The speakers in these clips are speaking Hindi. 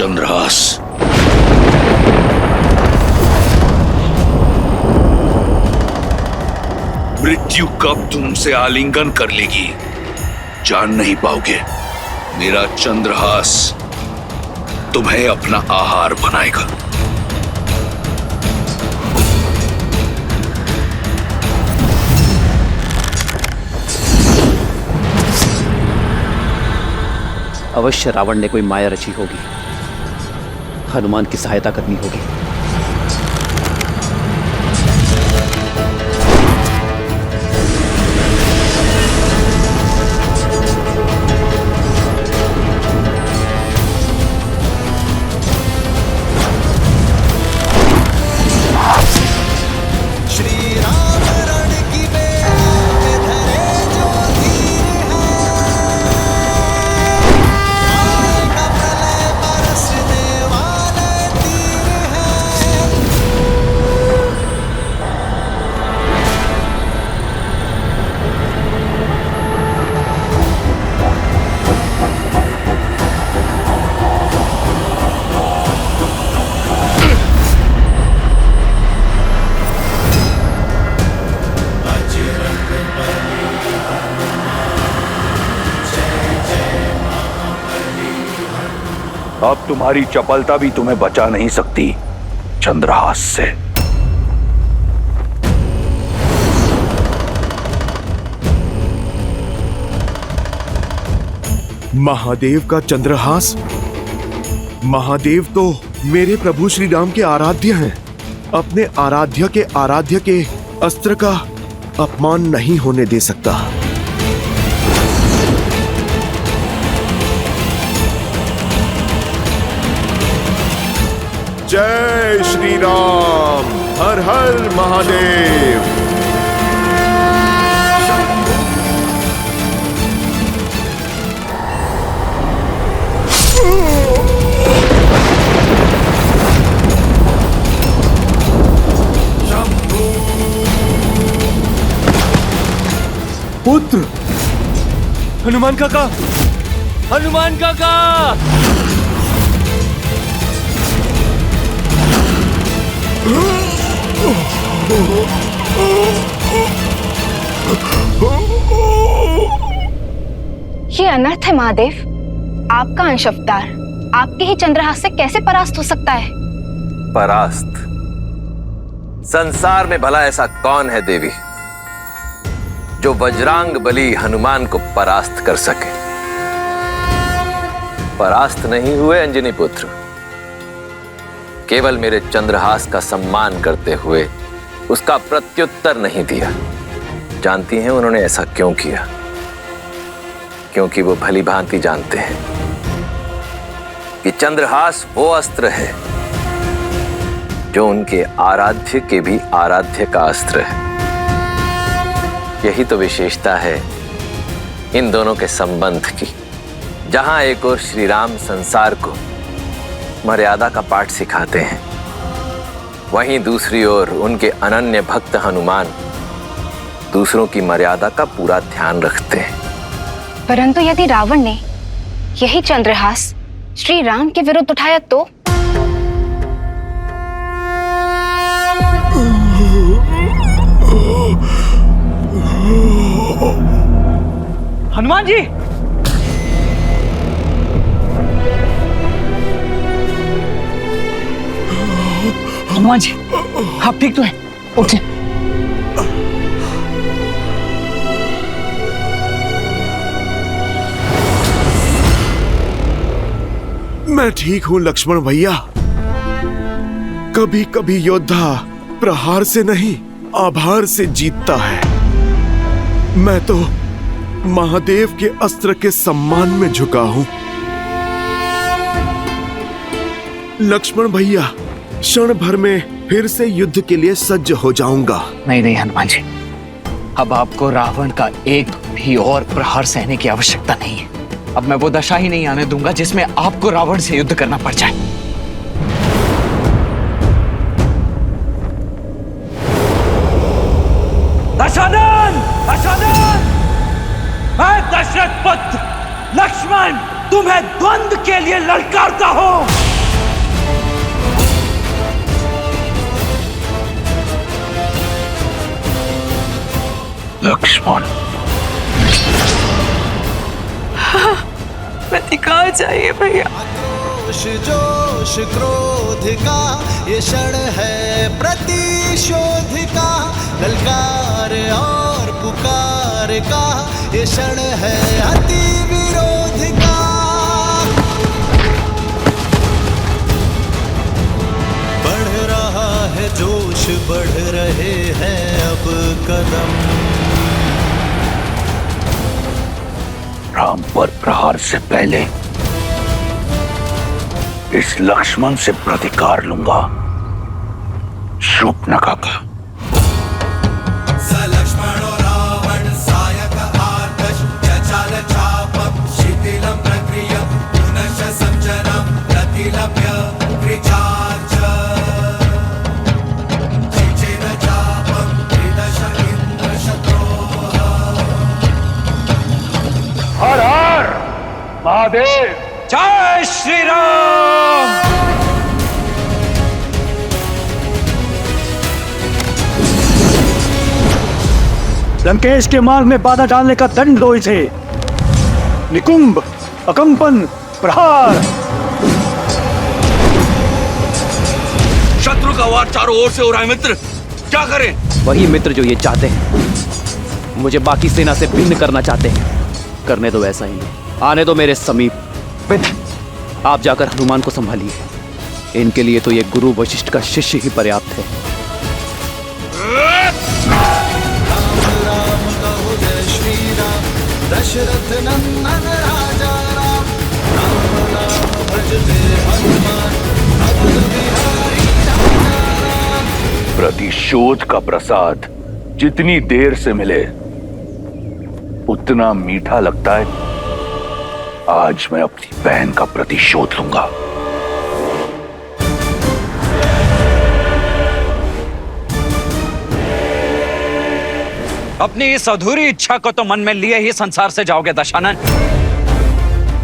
चंद्रहास, मृत्यु कब तुमसे आलिंगन कर लेगी जान नहीं पाओगे। मेरा चंद्रहास तुम्हें अपना आहार बनाएगा। अवश्य रावण ने कोई माया रची होगी, हनुमान की सहायता करनी होगी। अब तुम्हारी चपलता भी तुम्हें बचा नहीं सकती चंद्रहास से। महादेव का चंद्रहास? महादेव तो मेरे प्रभु श्री राम के आराध्य हैं। अपने आराध्य के अस्त्र का अपमान नहीं होने दे सकता। जय श्री राम, हर हर महादेव। पुत्र हनुमान काका, हनुमान काका। ये अनर्थ है महादेव। आपका अंश अवतार आपके ही चंद्रहास से कैसे परास्त हो सकता है? परास्त? संसार में भला ऐसा कौन है देवी जो वज्रांग बली हनुमान को परास्त कर सके? परास्त नहीं हुए अंजनी पुत्र, केवल मेरे चंद्रहास का सम्मान करते हुए उसका प्रत्युत्तर नहीं दिया। जानती हैं उन्होंने ऐसा क्यों किया? क्योंकि वो भली भांति जानते हैं कि चंद्रहास वो अस्त्र है जो उनके आराध्य के भी आराध्य का अस्त्र है। यही तो विशेषता है इन दोनों के संबंध की। जहां एक ओर श्री राम संसार को मर्यादा का पाठ सिखाते हैं, वहीं दूसरी ओर उनके अनन्य भक्त हनुमान दूसरों की मर्यादा का पूरा ध्यान रखते हैं। परंतु यदि रावण ने यही चंद्रहास श्री राम के विरुद्ध उठाया तो? हनुमान जी, हनुमान जी, आप ठीक तो हैं? उठिए। मैं ठीक हूं लक्ष्मण भैया। कभी कभी योद्धा प्रहार से नहीं आभार से जीतता है। मैं तो महादेव के अस्त्र के सम्मान में झुका हूं। लक्ष्मण भैया, क्षण भर में फिर से युद्ध के लिए सज्ज हो जाऊंगा। नहीं नहीं हनुमान जी, अब आपको रावण का एक भी और प्रहार सहने की आवश्यकता नहीं है। अब मैं वो दशा ही नहीं आने दूंगा जिसमें आपको रावण से युद्ध करना पड़ जाए। दशानन! दशानन! मैं दशरथ पुत्र लक्ष्मण तुम्हें द्वंद्व के लिए ललकारता हूं। लक्ष्मण। पति कहाँ चाहिए भैया? जोश जोश क्रोध का ये क्षण है प्रतिशोध का, ललकार और पुकार का ये क्षण है अति विरोध का। बढ़ रहा है जोश, बढ़ रहे हैं अब कदम। राम पर प्रहार से पहले इस लक्ष्मण से प्रतिकार लूंगा, शूर्पणखा का। हर हर महादेव। जय श्री राम। लंकेश के मार्ग में बाधा डालने का दंड दो इसे। निकुंभ, अकंपन, प्रहार। शत्रु का वार चारों ओर से हो रहा है मित्र, क्या करें? वही मित्र जो ये चाहते हैं, मुझे बाकी सेना से भिन्न करना चाहते हैं। करने दो ऐसा ही, आने दो मेरे समीप। आप जाकर हनुमान को संभालिए, इनके लिए तो ये गुरु वशिष्ठ का शिष्य ही पर्याप्त है। राम कहो जय श्री राम, दशरथ नंदन राजा राम। राम नाम भजते हनुमान, अतुल बिहारी राजा राम। प्रतिशोध का प्रसाद जितनी देर से मिले उतना मीठा लगता है। आज मैं अपनी बहन का प्रतिशोध लूंगा। अपनी इस अधूरी इच्छा को तो मन में लिए ही संसार से जाओगे दशानन।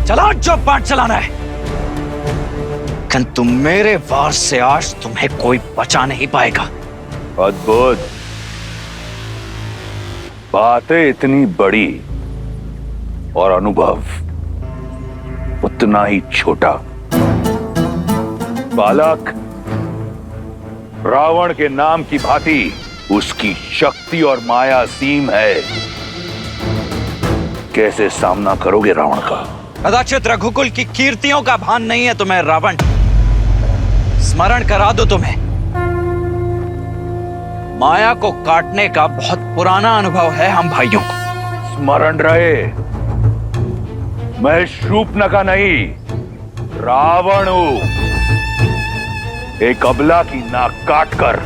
चलाओ जो पाठ चलाना है, किंतु मेरे वार से आज तुम्हें कोई बचा नहीं पाएगा। अद्भुत। बातें इतनी बड़ी और अनुभव उतना ही छोटा। बालक, रावण के नाम की भांति उसकी शक्ति और माया असीम है। कैसे सामना करोगे रावण का? कदाचित रघुकुल की कीर्तियों का भान नहीं है तुम्हें रावण। स्मरण करा दो तुम्हें, माया को काटने का बहुत पुराना अनुभव है हम भाइयों को। स्मरण रहे, मैं शूर्पणखा नहीं, रावण हूं। एक अबला की नाक काटकर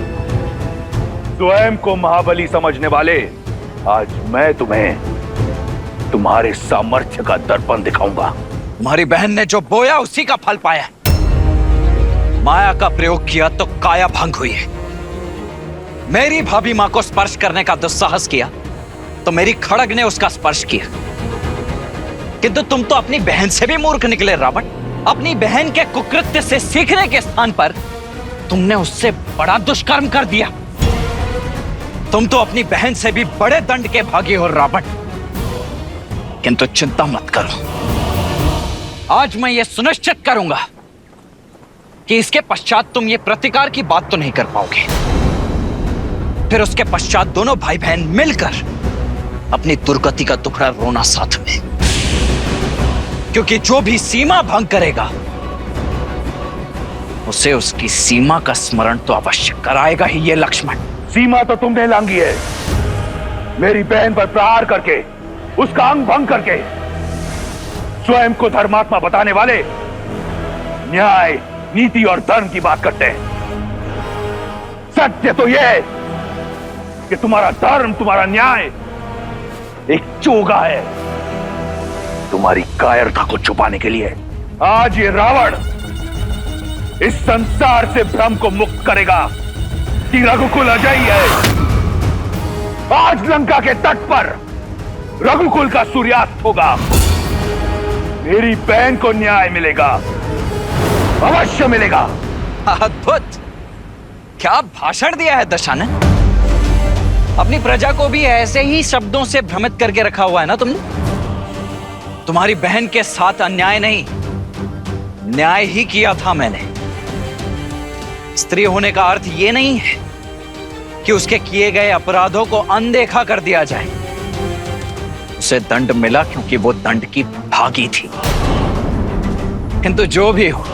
स्वयं को महाबली समझने वाले, आज मैं तुम्हें तुम्हारे सामर्थ्य का दर्पण दिखाऊंगा। तुम्हारी बहन ने जो बोया उसी का फल पाया। माया का प्रयोग किया तो काया भंग हुई है। मेरी भाभी मां को स्पर्श करने का दुस्साहस किया तो मेरी खड़ग ने उसका स्पर्श किया। किंतु तुम तो अपनी बहन से भी मूर्ख निकले रावण। अपनी बहन के कुकृत्य से सीखने के स्थान पर तुमने उससे बड़ा दुष्कर्म कर दिया। तुम तो अपनी बहन से भी बड़े दंड के भागी हो रावण। किंतु चिंता मत करो, आज मैं ये सुनिश्चित करूंगा कि इसके पश्चात तुम ये प्रतिकार की बात तो नहीं कर पाओगे। फिर उसके पश्चात दोनों भाई बहन मिलकर अपनी दुर्गति का दुखड़ा रोना साथ में। क्योंकि जो भी सीमा भंग करेगा उसे उसकी सीमा का स्मरण तो अवश्य कराएगा ही ये लक्ष्मण। सीमा तो तुमने लांघी है, मेरी बहन पर प्रहार करके, उसका अंग भंग करके। स्वयं को धर्मात्मा बताने वाले न्याय, नीति और धर्म की बात करते हैं। सत्य तो यह है कि तुम्हारा धर्म, तुम्हारा न्याय एक चोगा है तुम्हारी कायरता को छुपाने के लिए। आज ये रावण इस संसार से भ्रम को मुक्त करेगा कि रघुकुल अजयी है। आज लंका के तट पर रघुकुल का सूर्यास्त होगा। मेरी बहन को न्याय मिलेगा, अवश्य मिलेगा। अद्भुत, क्या भाषण दिया है दशानन। अपनी प्रजा को भी ऐसे ही शब्दों से भ्रमित करके रखा हुआ है ना तुमने। तुम्हारी बहन के साथ अन्याय नहीं, न्याय ही किया था मैंने। स्त्री होने का अर्थ यह नहीं है कि उसके किए गए अपराधों को अनदेखा कर दिया जाए। उसे दंड मिला क्योंकि वो दंड की भागी थी। किंतु जो भी हो,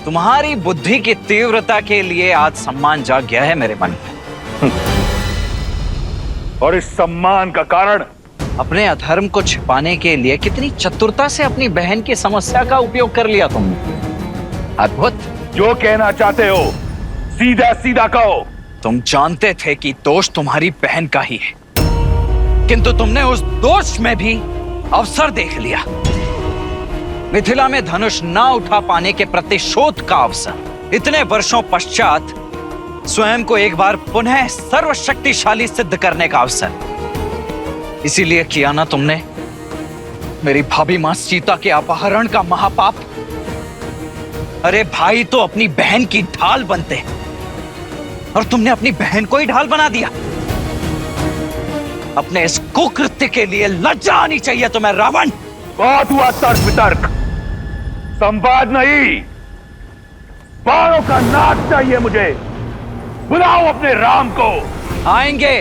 तुम्हारी बुद्धि की तीव्रता के लिए आज सम्मान जाग गया है मेरे मन में। और इस सम्मान का कारण अपने अधर्म को छिपाने के लिए कितनी चतुरता से अपनी बहन की समस्या का उपयोग कर लिया तुमने। अद्भुत। जो कहना चाहते हो सीधा सीधा कहो। तुम जानते थे कि दोष तुम्हारी बहन का ही है, किंतु तुमने उस दोष में भी अवसर देख लिया। मिथिला में धनुष ना उठा पाने के प्रतिशोध का अवसर, इतने वर्षों पश्चात स्वयं को एक बार पुनः सर्वशक्तिशाली सिद्ध करने का अवसर। इसीलिए किया ना तुमने मेरी भाभी मां सीता के अपहरण का महापाप। अरे भाई तो अपनी बहन की ढाल बनते और तुमने अपनी बहन को ही ढाल बना दिया। अपने इस कुकृत्य के लिए लज्जा आनी चाहिए तुम्हें रावण। बहुत हुआ तर्क वितर्क, संवाद नहीं। बाणों का नाच चाहिए मुझे। बुलाओ अपने राम को। आएंगे,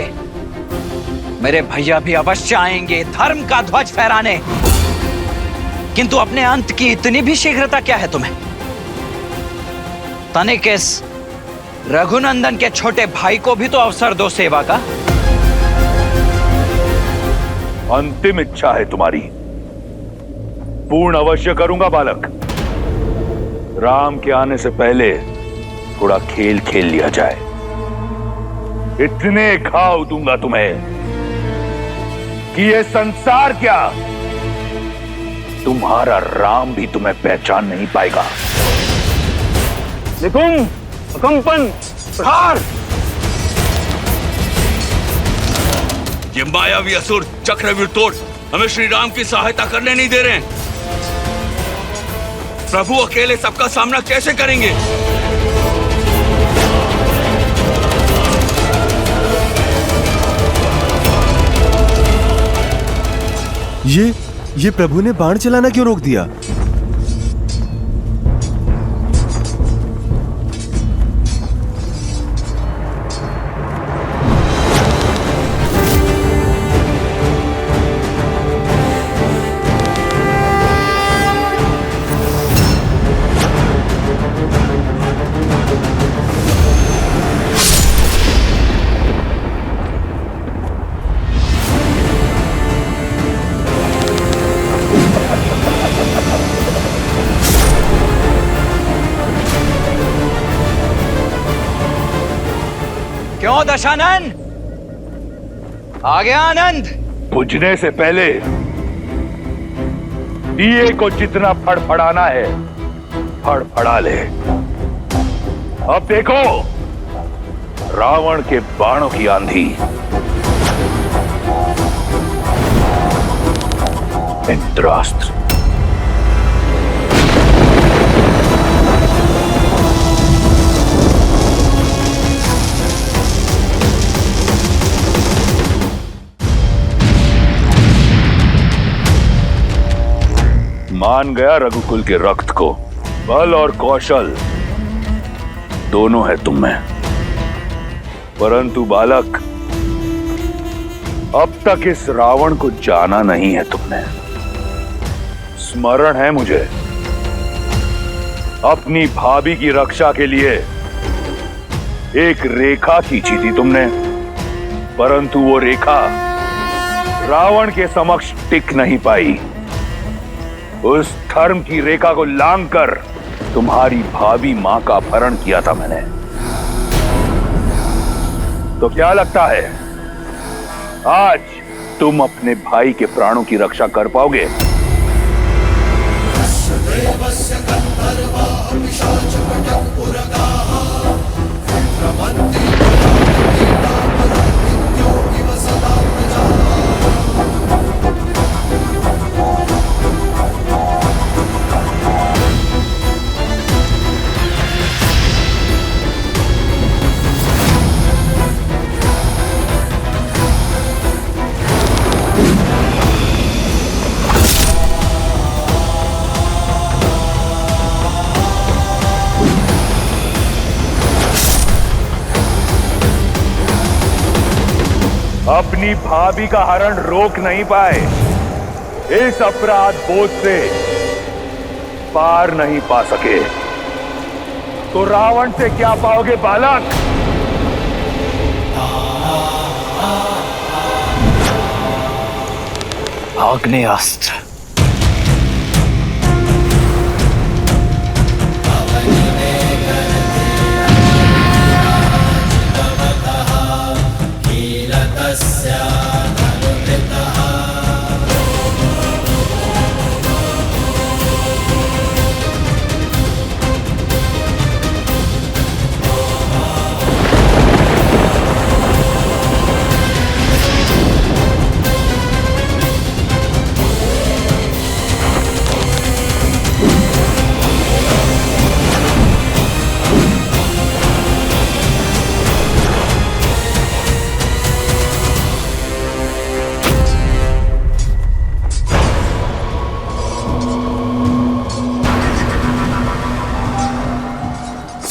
मेरे भैया भी अवश्य आएंगे धर्म का ध्वज फहराने। किंतु अपने अंत की इतनी भी शीघ्रता क्या है तुम्हें? तनिक इस रघुनंदन के छोटे भाई को भी तो अवसर दो सेवा का। अंतिम इच्छा है तुम्हारी, पूर्ण अवश्य करूंगा बालक। राम के आने से पहले थोड़ा खेल खेल लिया जाए। इतने घाव दूंगा तुम्हें कि ये संसार क्या, तुम्हारा राम भी तुम्हें पहचान नहीं पाएगा। निकुंभ, कंपन, प्रहार। ये मायावी असुर चक्रव्यूह तोड़ हमें श्री राम की सहायता करने नहीं दे रहे हैं। प्रभु अकेले सबका सामना कैसे करेंगे? ये प्रभु ने बाण चलाना क्यों रोक दिया? क्यों दशानन? आ गया आनंद? बुझने से पहले दिए को जितना फड़फड़ाना है फड़फड़ा ले। अब देखो रावण के बाणों की आंधी। इंद्रास्त्र। मान गया रघुकुल के रक्त को। बल और कौशल दोनों है तुम में, परंतु बालक अब तक इस रावण को जाना नहीं है तुमने। स्मरण है मुझे, अपनी भाभी की रक्षा के लिए एक रेखा खींची थी तुमने, परंतु वो रेखा रावण के समक्ष टिक नहीं पाई। उस धर्म की रेखा को लांघकर तुम्हारी भाभी मां का अपहरण किया था मैंने। तो क्या लगता है आज तुम अपने भाई के प्राणों की रक्षा कर पाओगे? अपनी भाभी का हरण रोक नहीं पाए, इस अपराध बोझ से पार नहीं पा सके, तो रावण से क्या पाओगे बालक? आग्नेयास्त्र।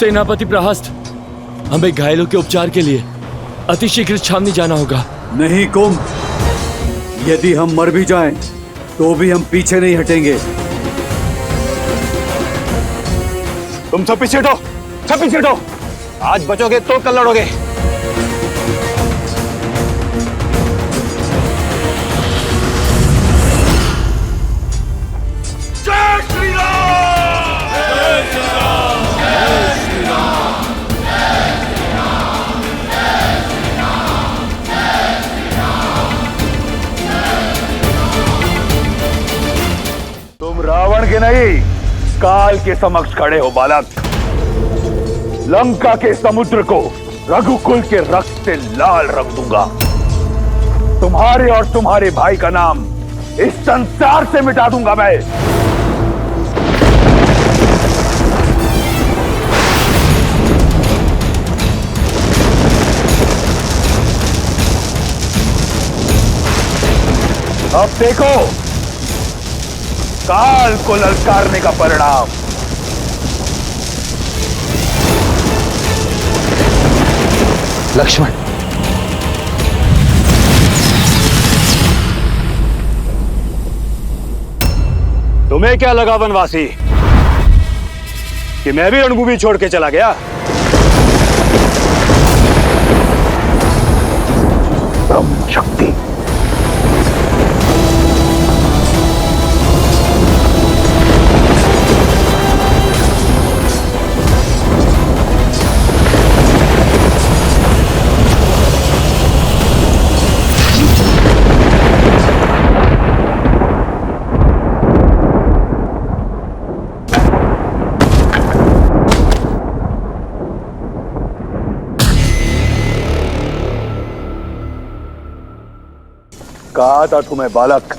सेनापति प्रहस्त, हमें घायलों के उपचार के लिए अतिशीघ्र छावनी जाना होगा। नहीं कुंभ, यदि हम मर भी जाएं, तो भी हम पीछे नहीं हटेंगे। तुम सब पीछे हटो, सब पीछे हटो। आज बचोगे तो कल लड़ोगे। जय श्री राम! जय श्री राम! जय श्री राम! तुम रावण के नहीं, काल के समक्ष खड़े हो बालक। लंका के समुद्र को रघुकुल के रक्त से लाल रंग दूंगा। तुम्हारे और तुम्हारे भाई का नाम इस संसार से मिटा दूंगा मैं। अब देखो काल को ललकारने का परिणाम। लक्ष्मण, तुम्हें क्या लगा वनवासी कि मैं भी रणभूमि छोड़ के चला गया? ब्रह्म शक्ति। कहा था तुम्हें बालक,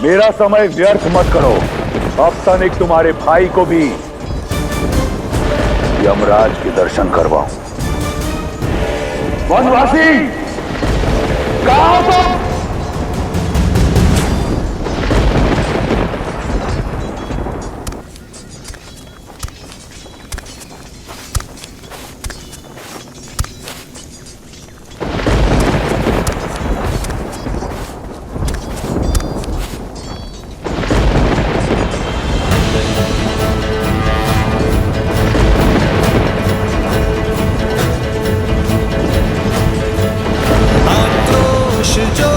मेरा समय व्यर्थ मत करो। अब तनिक तुम्हारे भाई को भी यमराज के दर्शन करवाऊं। वनवासी, कहा हो तुम? आक्रोश जो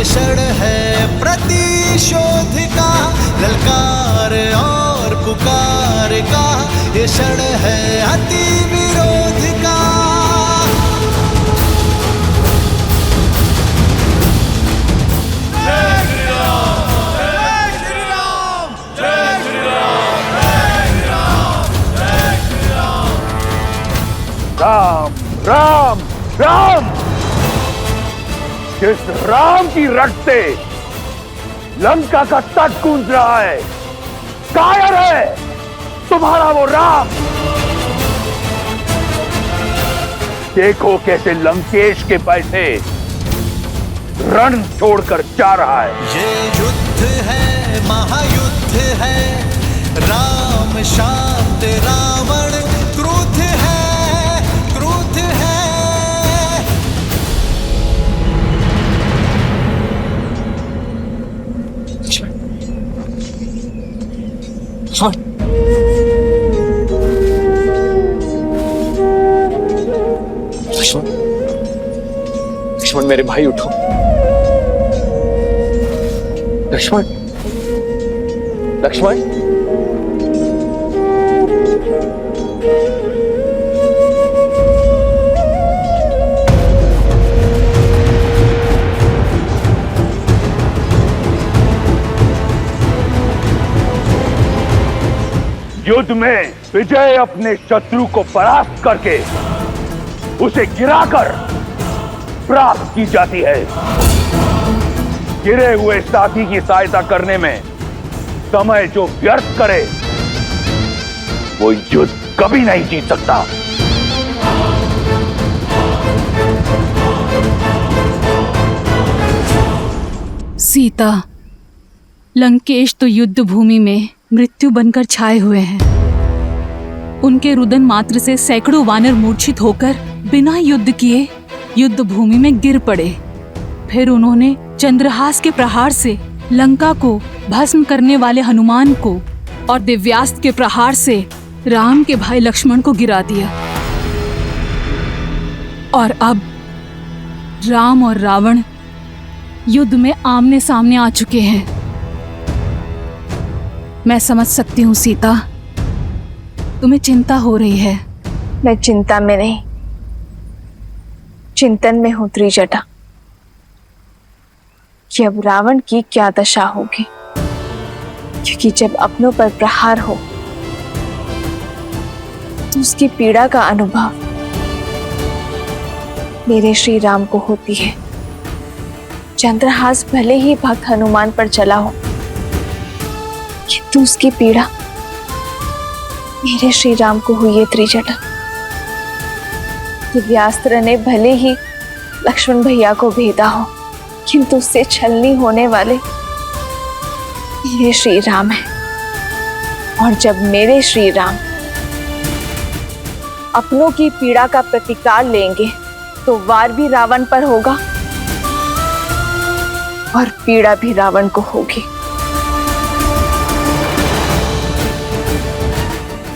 ये क्षण है प्रतिशोध का, ललकार और पुकार का, ये क्षण है अति विरोध का। राम राम राम, जिस राम की रट से लंका का तट गूंज रहा है, कायर है तुम्हारा वो राम। देखो कैसे लंकेश के पैसे रण छोड़कर जा रहा है। ये युद्ध है, महायुद्ध है, राम शांत रावण क्रुद्ध है, क्रुद्ध है। लक्ष्मण मेरे भाई उठो। लक्ष्मण, लक्ष्मण, युद्ध में विजय अपने शत्रु को परास्त करके उसे गिराकर प्राप्त की जाती है। गिरे हुए साथी की सहायता करने में समय जो व्यर्थ करे वो युद्ध कभी नहीं जीत सकता। सीता, लंकेश तो युद्ध भूमि में मृत्यु बनकर छाए हुए हैं। उनके रुदन मात्र से सैकड़ों वानर मूर्छित होकर बिना युद्ध किए युद्ध भूमि में गिर पड़े। फिर उन्होंने चंद्रहास के प्रहार से लंका को भस्म करने वाले हनुमान को और दिव्यास्त्र के प्रहार से राम के भाई लक्ष्मण को गिरा दिया। और अब राम और रावण युद्ध में आमने सामने आ चुके हैं। मैं समझ सकती हूँ सीता, तुम्हें चिंता हो रही है। मैं चिंता में नहीं, चिंतन में हूं त्रिजटा कि अब रावण की क्या दशा होगी। क्योंकि जब अपनों पर प्रहार हो तो उसकी पीड़ा का अनुभव मेरे श्री राम को होती है। चंद्रहास भले ही भक्त हनुमान पर चला हो, किंतु उसकी पीड़ा मेरे श्री राम को हुई है त्रिजटा। दिव्यास्त्र ने भले ही लक्ष्मण भैया को भेदा हो, किंतु उससे छलनी होने वाले मेरे श्री राम हैं। और जब मेरे श्री राम अपनों की पीड़ा का प्रतिकार लेंगे तो वार भी रावण पर होगा और पीड़ा भी रावण को होगी।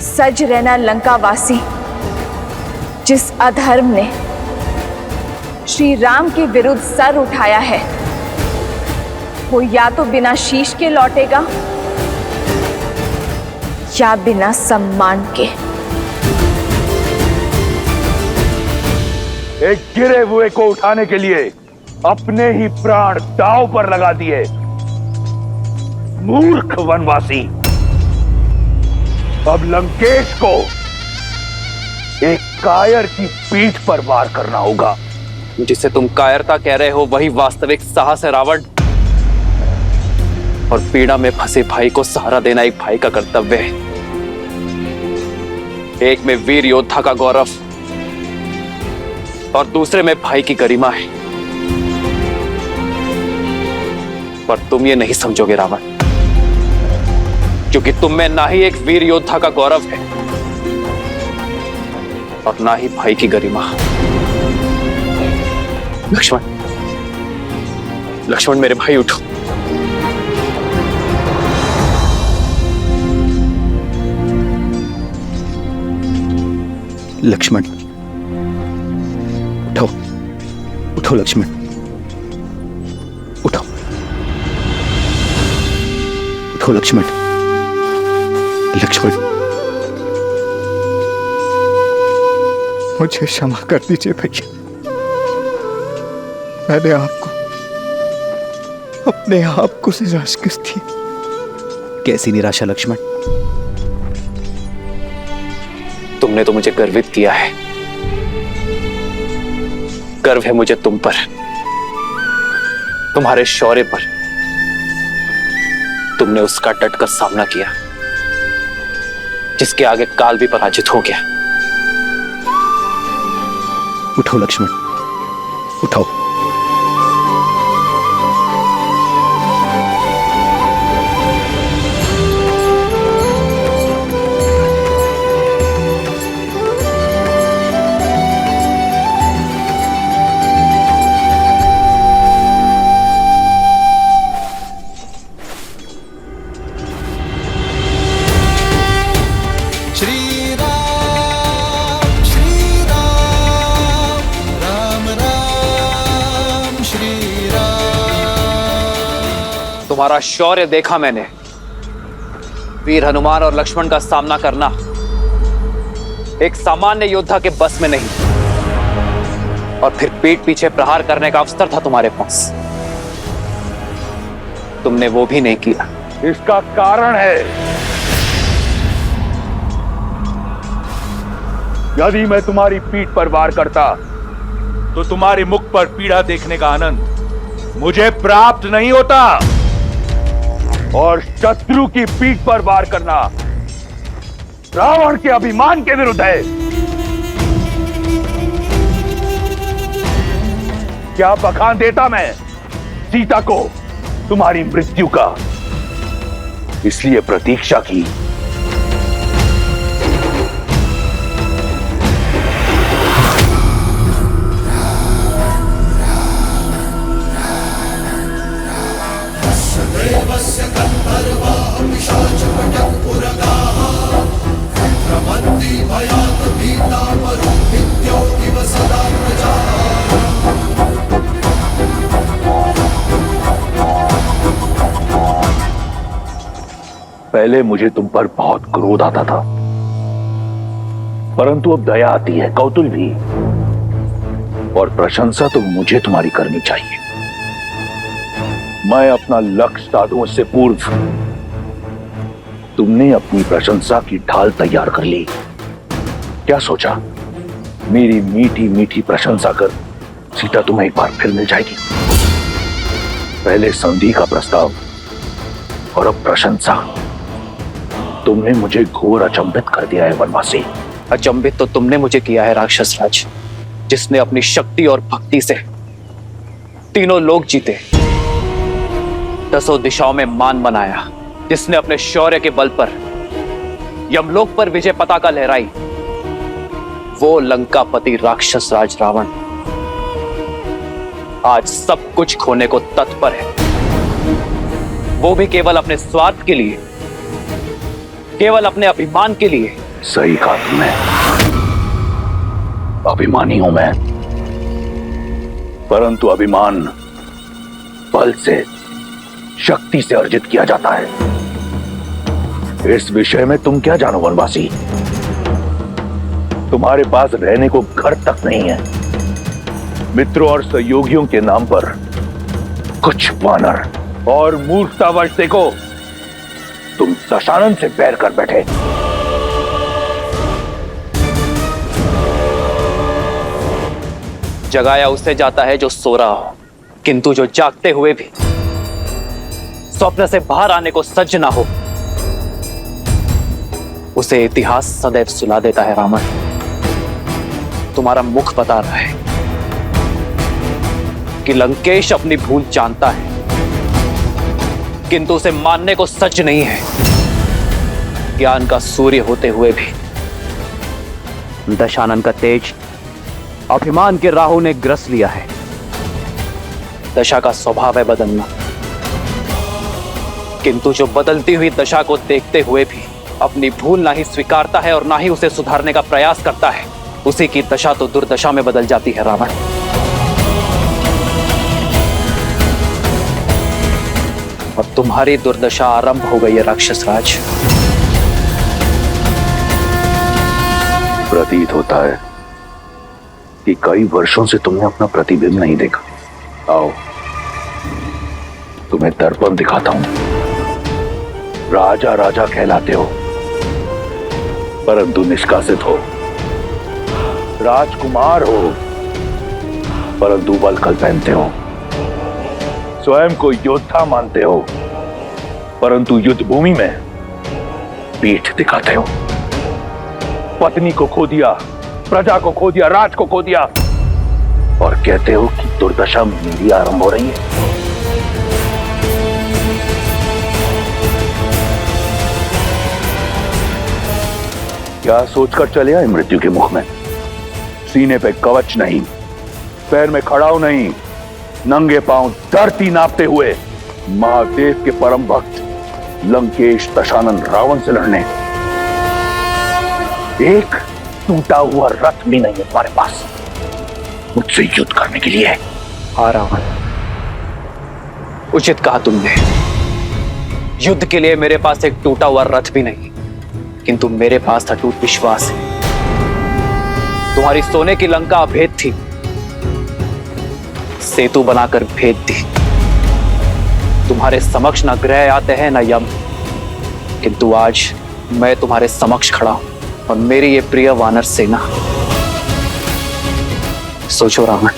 सज रहना लंकावासी, जिस अधर्म ने श्री राम के विरुद्ध सर उठाया है, वो या तो बिना शीश के लौटेगा या बिना सम्मान के। एक गिरे हुए को उठाने के लिए अपने ही प्राण दांव पर लगा दिए। मूर्ख वनवासी, अब लंकेश को एक कायर की पीठ पर वार करना होगा। जिसे तुम कायरता कह रहे हो वही वास्तविक साहस है रावण। और पीड़ा में फंसे भाई को सहारा देना एक भाई का कर्तव्य है। एक में वीर योद्धा का गौरव और दूसरे में भाई की गरिमा है। पर तुम ये नहीं समझोगे रावण, क्योंकि तुम में ना ही एक वीर योद्धा का गौरव है और ना ही भाई की गरिमा। लक्ष्मण, लक्ष्मण मेरे भाई उठो। लक्ष्मण उठो, उठो लक्ष्मण, उठो। उठो लक्ष्मण, लक्ष्मण। मुझे क्षमा कर दीजिए भैया, मैंने आपको अपने आप को निराश दी। कैसी निराशा लक्ष्मण? तुमने तो मुझे गर्वित किया है। गर्व है मुझे तुम पर, तुम्हारे शौर्य पर। तुमने उसका डटकर सामना किया जिसके आगे काल भी पराजित हो गया। उठो लक्ष्मण, उठो। तुम्हारा शौर्य देखा मैंने। वीर हनुमान और लक्ष्मण का सामना करना एक सामान्य योद्धा के बस में नहीं, और फिर पीठ पीछे प्रहार करने का अवसर था तुम्हारे पास, तुमने वो भी नहीं किया। इसका कारण है, यदि मैं तुम्हारी पीठ पर वार करता तो तुम्हारे मुख पर पीड़ा देखने का आनंद मुझे प्राप्त नहीं होता, और शत्रु की पीठ पर वार करना रावण के अभिमान के विरुद्ध है। क्या बखान देता मैं सीता को तुम्हारी मृत्यु का, इसलिए प्रतीक्षा की। पहले मुझे तुम पर बहुत क्रोध आता था, परंतु अब दया आती है, कौतूहल भी, और प्रशंसा तो मुझे तुम्हारी करनी चाहिए। मैं अपना लक्ष्य साधूं उससे पूर्व तुमने अपनी प्रशंसा की ढाल तैयार कर ली। क्या सोचा मेरी मीठी मीठी प्रशंसा कर सीता तुम्हें एक बार फिर मिल जाएगी? पहले संधि का प्रस्ताव और अब प्रशंसा। तुमने मुझे घोर अचंभित कर दिया है वनवासी। अचंभित तो तुमने मुझे किया है राक्षस राज, जिसने अपनी शक्ति और भक्ति से तीनों लोक जीते, 10 दिशाओं में मान बनाया, जिसने अपने शौर्य के बल पर यमलोक पर विजय पताका लहराई। वो लंकापति राक्षस राज रावण आज सब कुछ खोने को तत्पर है, वो भी केवल अपने स्वार्थ के लिए, केवल अपने अभिमान के लिए। सही कहा तुमने, अभिमानी हूं मैं, परंतु अभिमान बल से, शक्ति से अर्जित किया जाता है। इस विषय में तुम क्या जानो वनवासी? तुम्हारे पास रहने को घर तक नहीं है। मित्रों और सहयोगियों के नाम पर कुछ वानर और मूर्खतावश देखो तुम दशानन से बैर कर बैठे। जगाया उससे जाता है जो सो रहा हो, किंतु जो जागते हुए भी स्वप्न से बाहर आने को सज्ज ना हो, उसे इतिहास सदैव सुला देता है। रावण, तुम्हारा मुख बता रहा है कि लंकेश अपनी भूल जानता है, किंतु उसे मानने को सच नहीं है। ज्ञान का सूर्य होते हुए भी दशानन का तेज अभिमान के राहु ने ग्रस लिया है। दशा का स्वभाव है बदलना, किंतु जो बदलती हुई दशा को देखते हुए भी अपनी भूल ना ही स्वीकारता है और ना ही उसे सुधारने का प्रयास करता है, उसी की दशा तो दुर्दशा में बदल जाती है। रावण, अब तुम्हारी दुर्दशा आरंभ हो गई है राक्षस राज। प्रतीत होता है कि कई वर्षों से तुमने अपना प्रतिबिंब नहीं देखा। आओ, तुम्हें दर्पण दिखाता हूं। राजा राजा कहलाते हो, परंतु निष्कासित हो। राजकुमार हो, परंतु वल्कल पहनते हो। स्वयं को योद्धा मानते हो, परंतु युद्ध भूमि में पीठ दिखाते हो। पत्नी को खो दिया, प्रजा को खो दिया, राज को खो दिया, और कहते हो कि दुर्दशा मेरी आरंभ हो रही है। क्या सोचकर चले आए मृत्यु के मुख में? सीने पे कवच नहीं, पैर में खड़ाऊ नहीं, नंगे पांव धरती नापते हुए महादेव के परम भक्त लंकेश दशानन रावण से लड़ने। एक टूटा हुआ रथ भी नहीं है तुम्हारे पास मुझसे युद्ध करने के लिए। हाँ रावण, उचित कहा तुमने। युद्ध के लिए मेरे पास एक टूटा हुआ रथ भी नहीं, किंतु मेरे पास अटूट विश्वास है। तुम्हारी सोने की लंका अभेद थी, सेतु बनाकर भेद दी। तुम्हारे समक्ष न ग्रह आते हैं न यम, किंतु आज मैं तुम्हारे समक्ष खड़ा हूं और मेरी ये प्रिय वानर सेना। सोचो रावण,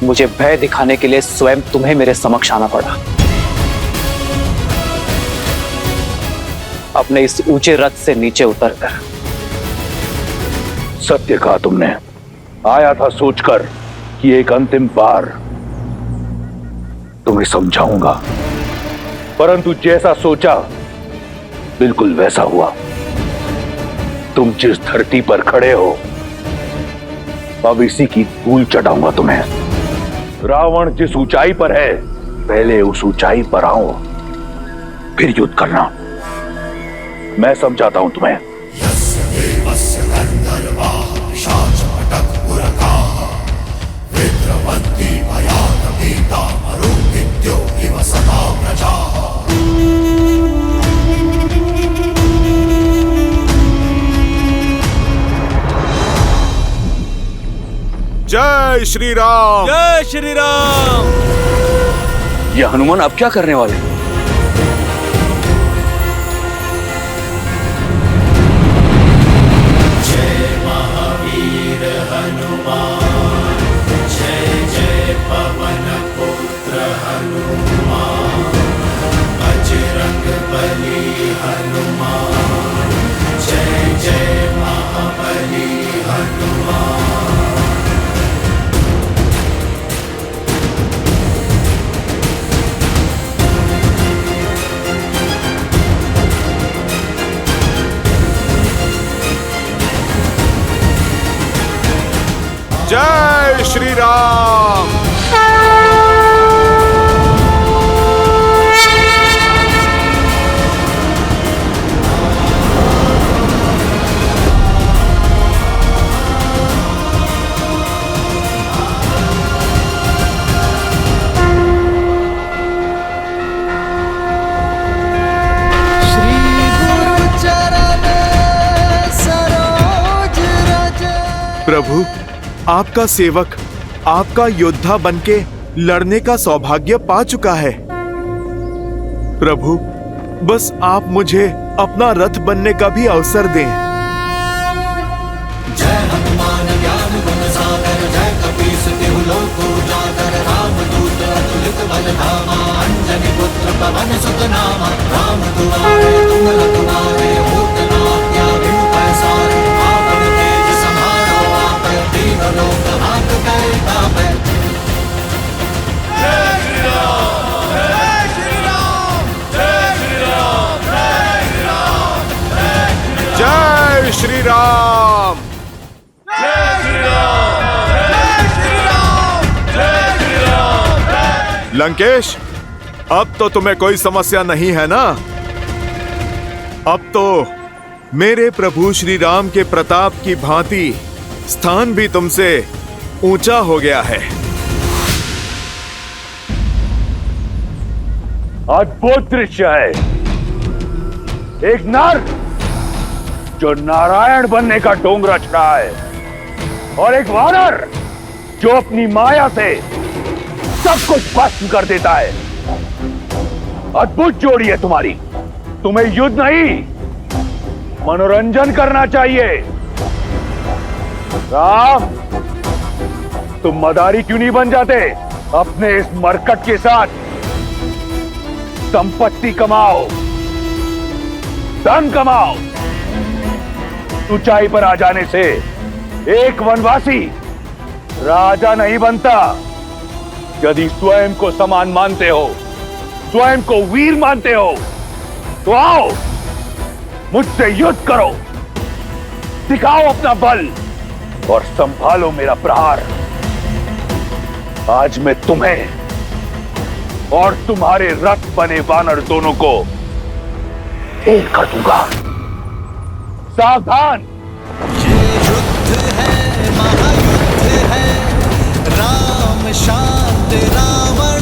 मुझे भय दिखाने के लिए स्वयं तुम्हें मेरे समक्ष आना पड़ा। अपने इस ऊंचे रथ से नीचे उतरकर। सत्य कहा तुमने। आया था सोचकर कि एक अंतिम बार तुम्हें समझाऊंगा, परंतु जैसा सोचा बिल्कुल वैसा हुआ। तुम जिस धरती पर खड़े हो, अब इसी की धूल चटाऊंगा तुम्हें। रावण जिस ऊंचाई पर है, पहले उस ऊंचाई पर आओ, फिर युद्ध करना। मैं समझाता हूं तुम्हें। जय श्री राम। जय श्री राम। ये हनुमान अब क्या करने वाले? जय महावीर हनुमान, जय जय पवन पुत्र हनुमान, बजरंग बली हनुमान, जय जय महाबली हनुमान। जय श्री राम। प्रभु, आपका सेवक आपका योद्धा बनके लड़ने का सौभाग्य पा चुका है। प्रभु, बस आप मुझे अपना रथ बनने का भी अवसर दें। जय हनुमान ज्ञान गुण सागर, जय कपीस तिहु लोक उजागर, रामदूत अतुलित बल धामा, अंजनी पुत्र पवन सुत नामा, राम दुआरे तुम रखवारे, होत न आज्ञा बिनु पैसारे, आपन तेज समारो आपै, तीनों लोक हाथ करै तापै। जय श्री राम, जय श्री राम, जय श्री राम, जय श्री राम, जय श्री राम। जय श्री राम, जय श्री राम, जय श्री राम। लंकेश, अब तो तुम्हें कोई समस्या नहीं है ना? अब तो मेरे प्रभु श्री राम के प्रताप की भांति स्थान भी तुमसे ऊंचा हो गया है। अद्भुत दृश्य है। एक नर जो नारायण बनने का ढोंग रच रहा है और एक वानर जो अपनी माया से सब कुछ भस्म कर देता है। अद्भुत जोड़ी है तुम्हारी। तुम्हें युद्ध नहीं, मनोरंजन करना चाहिए। राम, तुम मदारी क्यों नहीं बन जाते? अपने इस मरकट के साथ संपत्ति कमाओ, धन कमाओ। ऊंचाई पर आ जाने से एक वनवासी राजा नहीं बनता। यदि स्वयं को समान मानते हो, स्वयं को वीर मानते हो, तो आओ मुझसे युद्ध करो, दिखाओ अपना बल और संभालो मेरा प्रहार। आज मैं तुम्हें और तुम्हारे रथ बने वानर दोनों को एक कर दूंगा। सावधान। युद्ध है, महायुद्ध है, राम शांत रावण